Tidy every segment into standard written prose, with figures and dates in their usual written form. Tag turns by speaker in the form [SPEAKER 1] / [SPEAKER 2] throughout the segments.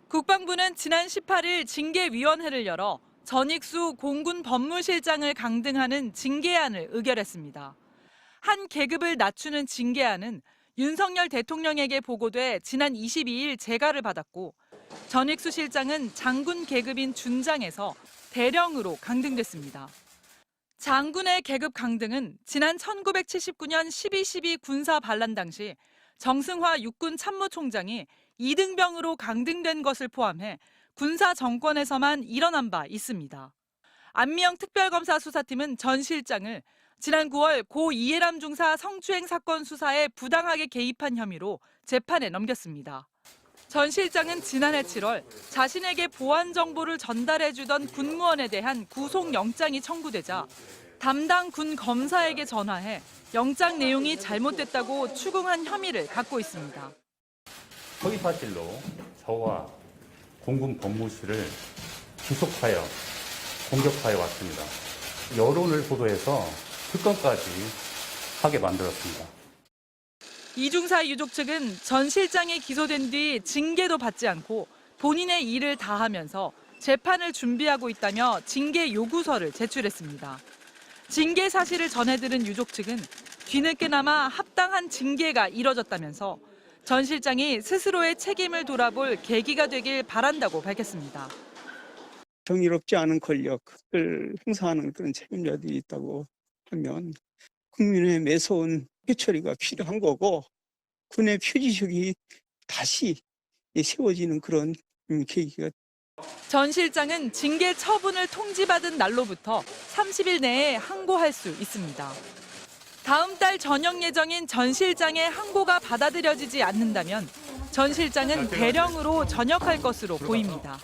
[SPEAKER 1] 국방부는 지난 18일 징계위원회를 열어 전익수 공군 법무실장을 강등하는 징계안을 의결했습니다. 한 계급을 낮추는 징계안은 윤석열 대통령에게 보고돼 지난 22일 재가를 받았고 전익수 실장은 장군 계급인 준장에서 대령으로 강등됐습니다. 장군의 계급 강등은 지난 1979년 12.12 군사 반란 당시 정승화 육군 참모총장이 2등병으로 강등된 것을 포함해 군사 정권에서만 일어난 바 있습니다. 안미영 특별검사 수사팀은 전 실장을 지난 9월 고 이해람 중사 성추행 사건 수사에 부당하게 개입한 혐의로 재판에 넘겼습니다. 전 실장은 지난해 7월 자신에게 보안 정보를 전달해주던 군무원에 대한 구속영장이 청구되자 담당 군 검사에게 전화해 영장 내용이 잘못됐다고 추궁한 혐의를 갖고 있습니다.
[SPEAKER 2] 허위 사실로 저와 공군 법무실을 기속하여 공격하여 왔습니다. 여론을 보도해서 특검까지 하게 만들었습니다.
[SPEAKER 1] 이중사 유족 측은 전 실장이 기소된 뒤 징계도 받지 않고 본인의 일을 다하면서 재판을 준비하고 있다며 징계 요구서를 제출했습니다. 징계 사실을 전해들은 유족 측은 뒤늦게나마 합당한 징계가 이뤄졌다면서 전 실장이 스스로의 책임을 돌아볼 계기가 되길 바란다고 밝혔습니다.
[SPEAKER 3] 정의롭지 않은 권력을 행사하는 그런 책임자들이 있다고 하면 국민의 매서운 회초리가 필요한 거고 군의 표지색이 다시 세워지는 그런 계기가.
[SPEAKER 1] 전 실장은 징계 처분을 통지받은 날로부터 30일 내에 항고할 수 있습니다. 다음 달 전역 예정인 전 실장의 항고가 받아들여지지 않는다면 전 실장은 대령으로 전역할 것으로 보입니다.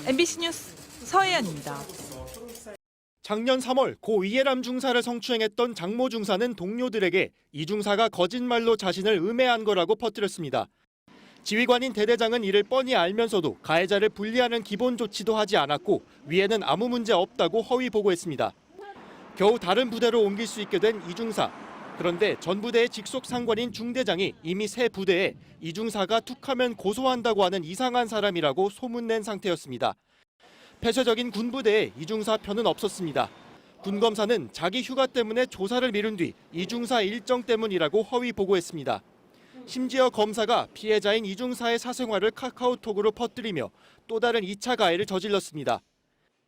[SPEAKER 1] MBC 뉴스 서혜연입니다.
[SPEAKER 4] 작년 3월 고 이해람 중사를 성추행했던 장모 중사는 동료들에게 이 중사가 거짓말로 자신을 음해한 거라고 퍼뜨렸습니다. 지휘관인 대대장은 이를 뻔히 알면서도 가해자를 분리하는 기본 조치도 하지 않았고 위에는 아무 문제 없다고 허위 보고했습니다. 겨우 다른 부대로 옮길 수 있게 된 이 중사. 그런데 전 부대의 직속 상관인 중대장이 이미 새 부대에 이 중사가 툭하면 고소한다고 하는 이상한 사람이라고 소문낸 상태였습니다. 폐쇄적인 군부대에 이 중사 편은 없었습니다. 군검사는 자기 휴가 때문에 조사를 미룬 뒤 이 중사 일정 때문이라고 허위 보고했습니다. 심지어 검사가 피해자인 이 중사의 사생활을 카카오톡으로 퍼뜨리며 또 다른 2차 가해를 저질렀습니다.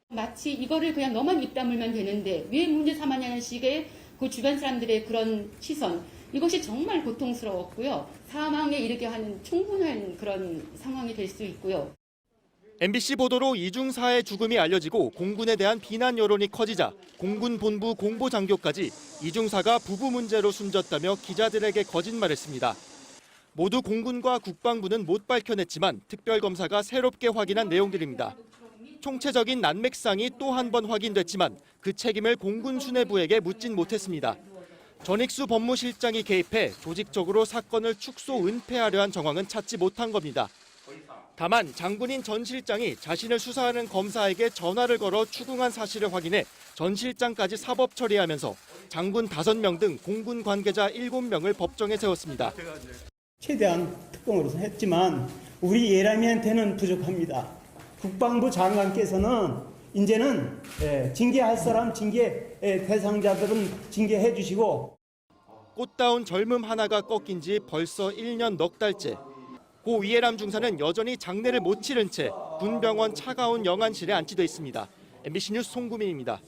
[SPEAKER 5] 마치 이거를 그냥 너만 입 다물면 되는데 왜 문제 삼았냐는 식의 그 주변 사람들의 그런 시선, 이것이 정말 고통스러웠고요. 사망에 이르게 하는 충분한 그런 상황이 될 수 있고요.
[SPEAKER 4] MBC 보도로 이 중사의 죽음이 알려지고 공군에 대한 비난 여론이 커지자 공군 본부 공보장교까지 이 중사가 부부 문제로 숨졌다며 기자들에게 거짓말했습니다. 모두 공군과 국방부는 못 밝혀냈지만 특별검사가 새롭게 확인한 내용들입니다. 총체적인 난맥상이 또 한 번 확인됐지만 그 책임을 공군 수뇌부에게 묻진 못했습니다. 전익수 법무실장이 개입해 조직적으로 사건을 축소 은폐하려 한 정황은 찾지 못한 겁니다. 다만 장군인 전 실장이 자신을 수사하는 검사에게 전화를 걸어 추궁한 사실을 확인해 전 실장까지 사법 처리하면서 장군 5명 등 공군 관계자 7명을 법정에 세웠습니다.
[SPEAKER 3] 최대한 특검으로서 했지만 우리 예람이한테는 부족합니다. 국방부 장관께서는 이제는 징계할 사람 징계 대상자들은 징계해 주시고.
[SPEAKER 4] 꽃다운 젊음 하나가 꺾인 지 벌써 1년 넉 달째. 고 이해람 중사는 여전히 장례를 못 치른 채 군병원 차가운 영안실에 안치돼 있습니다. MBC 뉴스 송구민입니다.